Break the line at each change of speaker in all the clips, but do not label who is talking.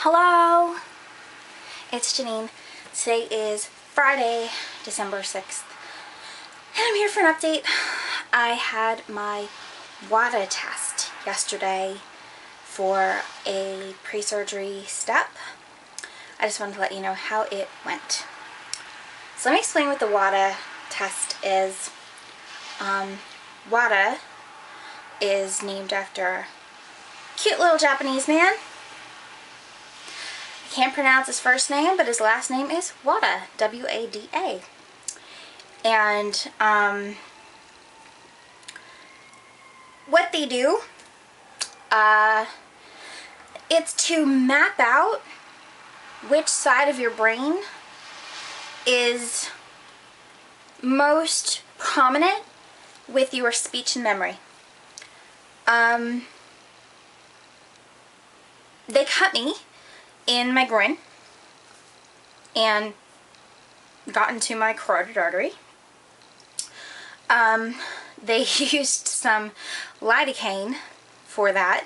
Hello, it's Janine. Today is Friday, December 6th, and I'm here for an update. I had my Wada test yesterday for a pre-surgery step. I just wanted to let you know how it went. So let me explain what the Wada test is. Wada is named after a cute little Japanese man. I can't pronounce his first name, but his last name is Wada, W-A-D-A. And what they do, it's to map out which side of your brain is most prominent with your speech and memory. They cut me in my groin and got into my carotid artery. They used some lidocaine for that,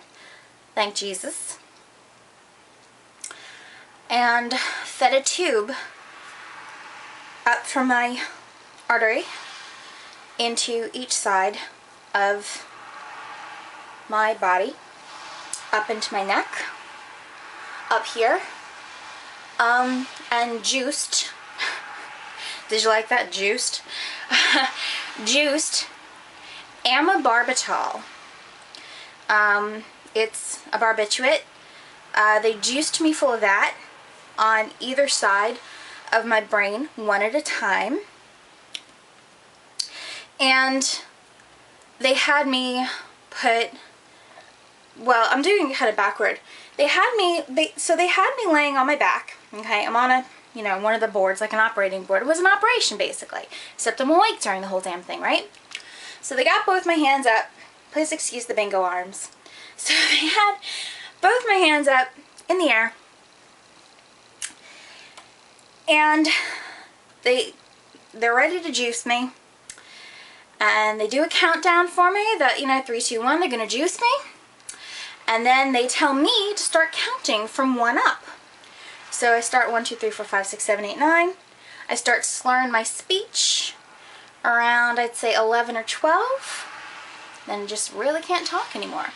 thank Jesus, and fed a tube up from my artery into each side of my body, up into my neck, up here, and juiced. Did you like that? Juiced? Juiced ammobarbital. It's a barbiturate. They juiced me full of that on either side of my brain, one at a time. And they had me put, well, I'm doing it kind of backward. They had me laying on my back. Okay, I'm on a, one of the boards, like an operating board. It was an operation, basically, except I'm awake during the whole damn thing, right? So they got both my hands up. Please excuse the bingo arms. So they had both my hands up in the air, and they're ready to juice me. And they do a countdown for me that, 3, 2, 1, they're going to juice me. And then they tell me to start counting from 1 up. So I start 1, 2, 3, 4, 5, 6, 7, 8, 9. I start slurring my speech around, I'd say, 11 or 12. Then just really can't talk anymore.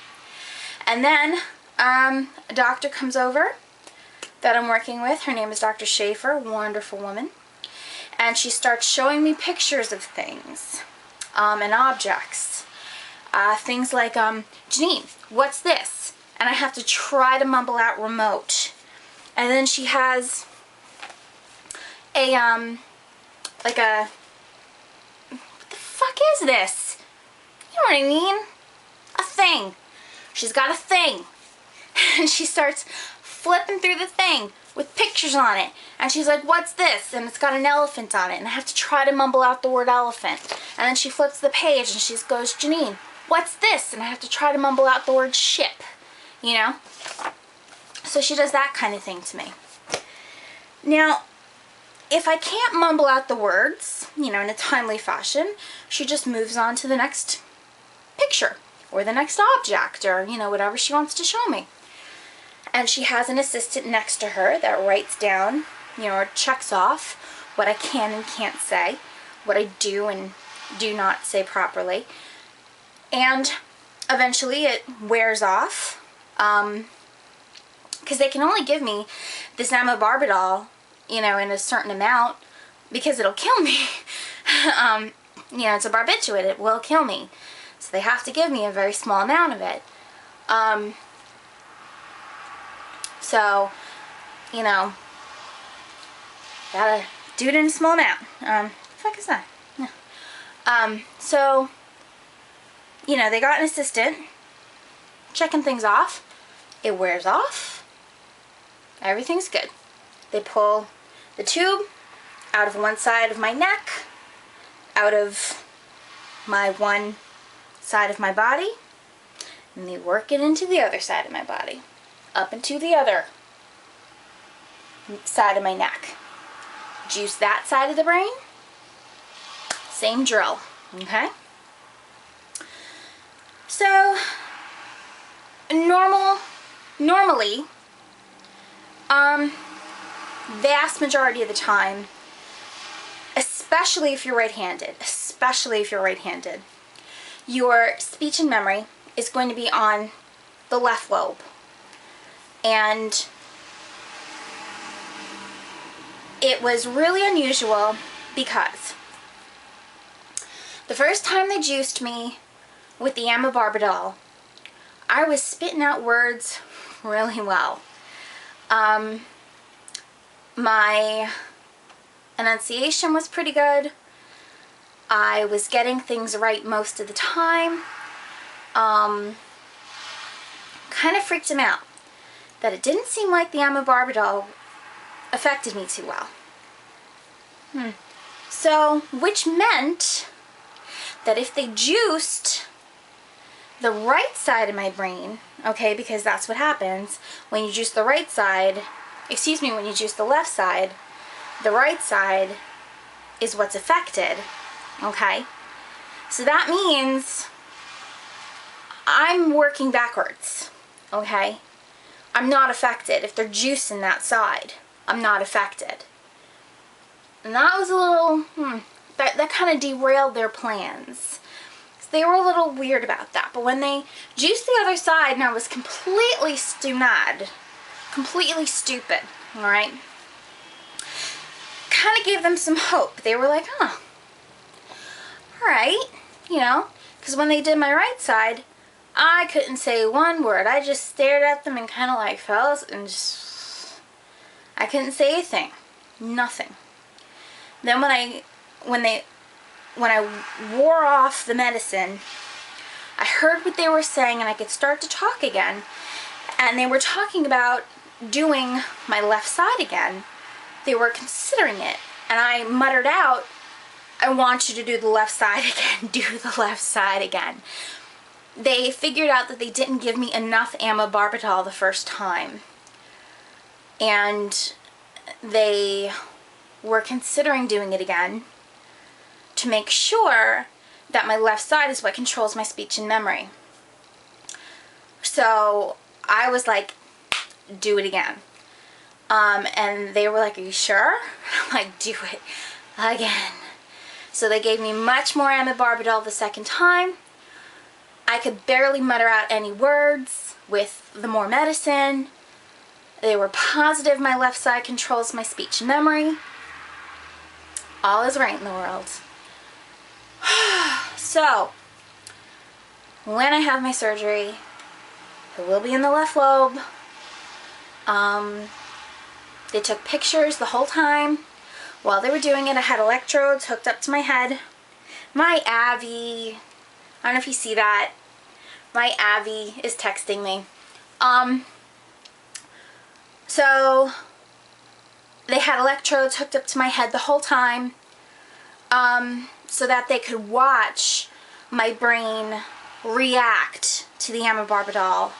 And then a doctor comes over that I'm working with. Her name is Dr. Schaefer, wonderful woman. And she starts showing me pictures of things and objects. Things like, Janine, what's this? And I have to try to mumble out remote. And then she has a, what the fuck is this? You know what I mean? A thing. She's got a thing. And she starts flipping through the thing with pictures on it. And she's like, what's this? And it's got an elephant on it. And I have to try to mumble out the word elephant. And then she flips the page and she goes, Janine, what's this? And I have to try to mumble out the word ship. So she does that kind of thing to me. Now, if I can't mumble out the words, in a timely fashion, she just moves on to the next picture or the next object or, whatever she wants to show me. And she has an assistant next to her that writes down, or checks off what I can and can't say, what I do and do not say properly. And eventually it wears off. Because they can only give me this ammobarbital, in a certain amount because it'll kill me. It's a barbiturate, it will kill me. So they have to give me a very small amount of it. So, gotta do it in a small amount. The fuck is that? Yeah. So, they got an assistant checking things off. It wears off. Everything's good. They pull the tube out of one side of my neck, out of my one side of my body, and they work it into the other side of my body, up into the other side of my neck. Juice that side of the brain. Same drill. Okay? So, normally, Vast majority of the time, especially if you're right-handed, your speech and memory is going to be on the left lobe. And it was really unusual because the first time they juiced me with the amobarbital, I was spitting out words really well. My enunciation was pretty good. I was getting things right most of the time. Kind of freaked him out that it didn't seem like the amobarbital affected me too well. So, which meant that if they juiced the right side of my brain, okay, because that's what happens when you juice the right side, when you juice the left side, the right side is what's affected, okay? So that means I'm working backwards, okay? I'm not affected. If they're juicing that side, I'm not affected. And that was a little, that kind of derailed their plans. So they were a little weird about that. But when they juiced the other side, and I was completely completely stupid, all right? Kind of gave them some hope. They were like, all right, because when they did my right side, I couldn't say one word. I just stared at them and kind of like fell and just, I couldn't say anything. Nothing. Then when I wore off the medicine, I heard what they were saying and I could start to talk again. And they were talking about doing my left side again. They were considering it. And I muttered out, I want you to do the left side again. Do the left side again. They figured out that they didn't give me enough amobarbital the first time. And they were considering doing it again to make sure that my left side is what controls my speech and memory. So I was like, do it again. And they were like, are you sure? I'm like, do it again. So they gave me much more amobarbital the second time. I could barely mutter out any words with the more medicine. They were positive my left side controls my speech and memory. All is right in the world. So, when I have my surgery, it will be in the left lobe. They took pictures the whole time. While they were doing it, I had electrodes hooked up to my head. My Abby, I don't know if you see that. My Abby is texting me. So they had electrodes hooked up to my head the whole time, so that they could watch my brain react to the amobarbital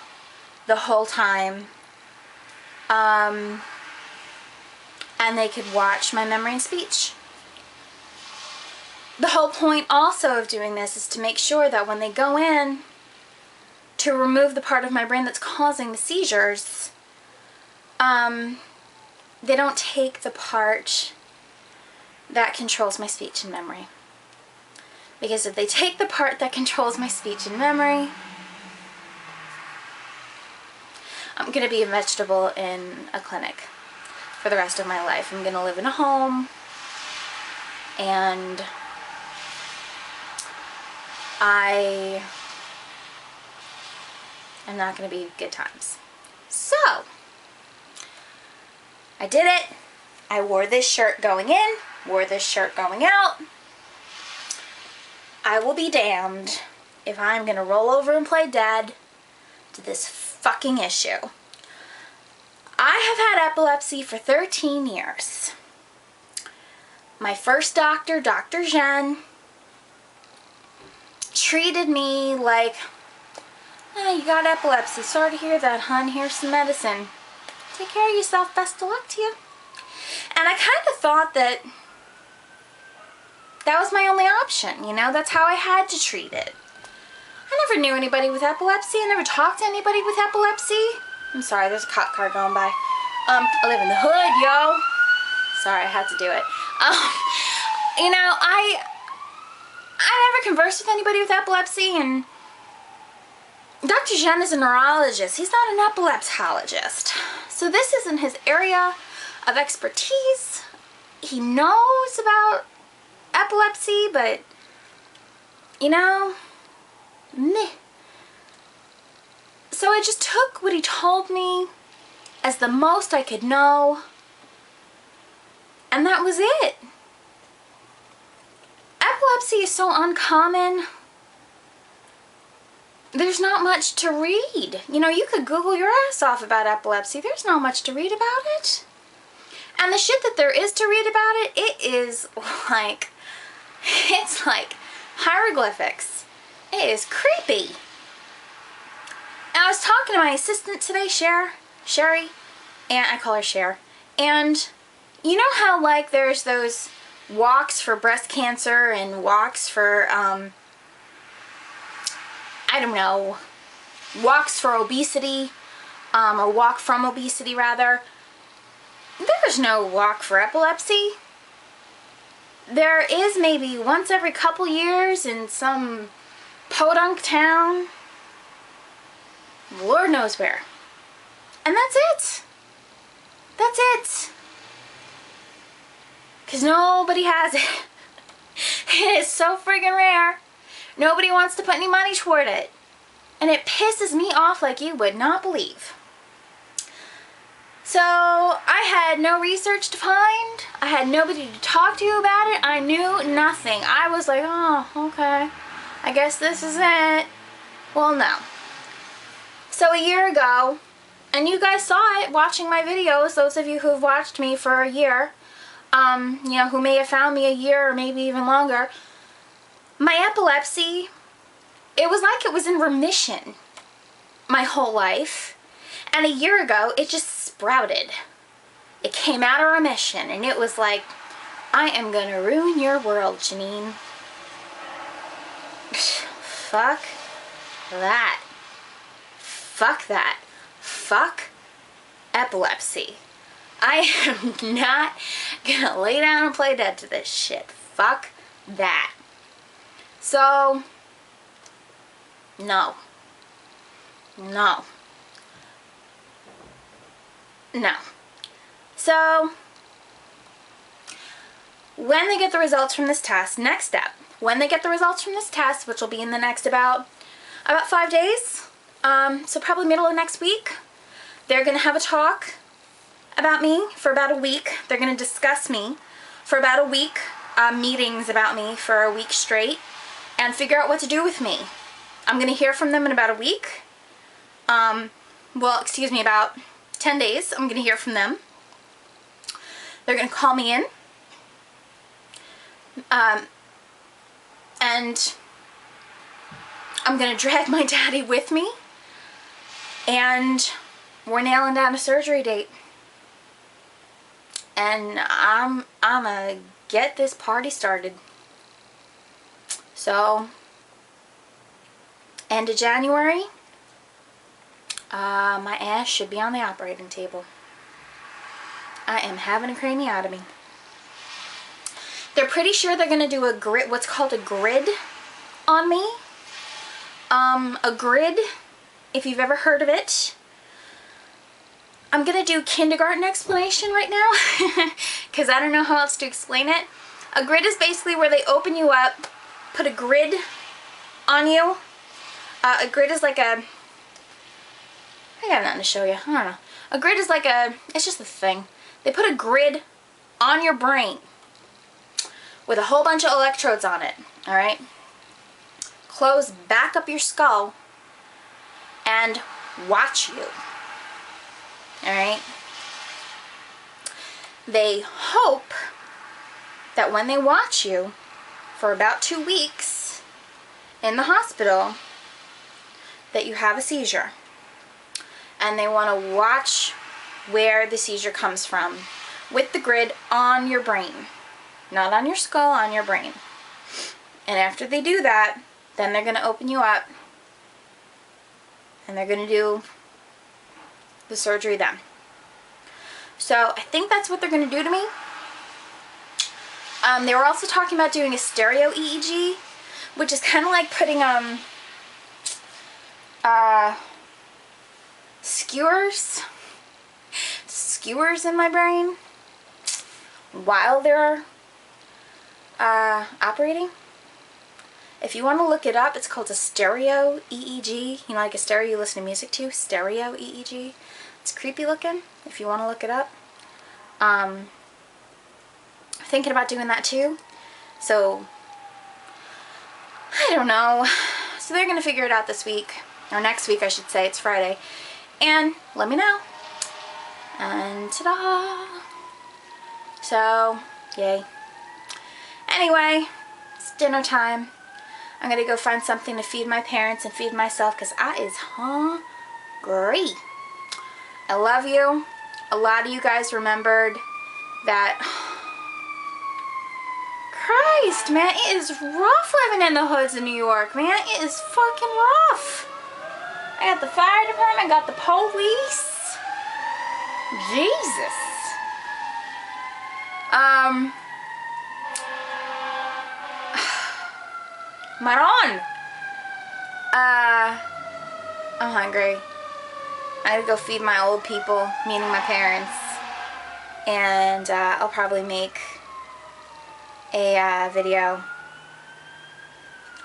the whole time. And they could watch my memory and speech. The whole point also of doing this is to make sure that when they go in to remove the part of my brain that's causing the seizures, they don't take the part that controls my speech and memory. Because if they take the part that controls my speech and memory, I'm going to be a vegetable in a clinic for the rest of my life. I'm going to live in a home, and I'm not going to be good times. So, I did it. I wore this shirt going in, wore this shirt going out. I will be damned if I'm going to roll over and play dead to this fucking issue. I have had epilepsy for 13 years. My first doctor, Dr. Jen, treated me like, oh, you got epilepsy. Sorry to hear that, hon. Here's some medicine. Take care of yourself. Best of luck to you. And I kind of thought that that was my only option, That's how I had to treat it. I never knew anybody with epilepsy. I never talked to anybody with epilepsy. I'm sorry, there's a cop car going by. I live in the hood, yo. Sorry, I had to do it. You know, I never conversed with anybody with epilepsy, and Dr. Jen is a neurologist. He's not an epileptologist. So this isn't his area of expertise. He knows about epilepsy, but, you know, meh. So I just took what he told me as the most I could know, and that was it. Epilepsy is so uncommon. There's not much to read. You know, you could Google your ass off about epilepsy. There's not much to read about it. And the shit that there is to read about it, it is like, it's like hieroglyphics. It is creepy. And I was talking to my assistant today, Sherry, and I call her Cher. And you know how like there's those walks for breast cancer and walks for, I don't know, walks for obesity, or walk from obesity rather. There's no walk for epilepsy. There is maybe once every couple years in some podunk town. Lord knows where. And that's it. That's it. Because nobody has it. It is so friggin' rare. Nobody wants to put any money toward it. And it pisses me off like you would not believe. So, I had no research to find. I had nobody to talk to about it. I knew nothing. I was like, oh, okay. I guess this is it. Well, no. So, a year ago, and you guys saw it watching my videos, those of you who've watched me for a year, you know, who may have found me a year or maybe even longer, my epilepsy, it was like it was in remission my whole life. And a year ago, it just sprouted. It came out of remission, and it was like, I am gonna ruin your world, Janine. Fuck that. Fuck that. Fuck epilepsy. I am not gonna lay down and play dead to this shit. Fuck that. So, no. No. No. So, when they get the results from this test, next step, when they get the results from this test, which will be in the next about 5 days, so probably middle of next week, they're going to have a talk about me for about a week. They're going to discuss me for about a week, meetings about me for a week straight, and figure out what to do with me. I'm going to hear from them in about a week. Well, excuse me, about 10 days, I'm going to hear from them. They're going to call me in. And I'm going to drag my daddy with me. And we're nailing down a surgery date. And I'm going to get this party started. So, end of January. My ass should be on the operating table. I am having a craniotomy. They're pretty sure they're going to do a grid, what's called a grid on me. A grid, if you've ever heard of it. I'm going to do kindergarten explanation right now, because I don't know how else to explain it. A grid is basically where they open you up, put a grid on you. A grid is like a... I got nothing to show you. I don't know. A grid is like a... It's just a thing. They put a grid on your brain with a whole bunch of electrodes on it. Alright? Close back up your skull and watch you. Alright? They hope that when they watch you for about 2 weeks in the hospital, that you have a seizure. And they want to watch where the seizure comes from with the grid on your brain. Not on your skull, on your brain. And after they do that, then they're going to open you up and they're going to do the surgery then. So I think that's what they're going to do to me. They were also talking about doing a stereo EEG, which is kind of like putting skewers in my brain while they're operating. If you want to look it up, it's called a stereo EEG. You know, like a stereo you listen to music to. Stereo EEG. It's creepy looking, if you want to look it up. Thinking about doing that too. So, I don't know. So they're going to figure it out this week. Or next week, I should say. It's Friday. And let me know. And ta-da! So, yay. Anyway, it's dinner time. I'm going to go find something to feed my parents and feed myself because I is hungry. I love you. A lot of you guys remembered that. Christ, man, it is rough living in the hoods of New York, man. It is fucking rough. I got the fire department, I got the police. Jesus. Maron. I'm hungry. I gotta go feed my old people, meaning my parents. And I'll probably make a video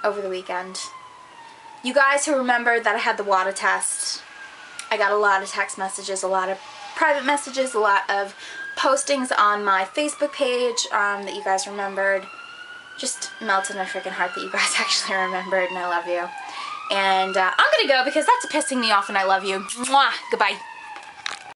over the weekend. You guys who remembered that I had the Wada test, I got a lot of text messages, a lot of private messages, a lot of postings on my Facebook page that you guys remembered. Just melted my freaking heart that you guys actually remembered, and I love you. And I'm gonna go because that's pissing me off and I love you. Mwah! Goodbye.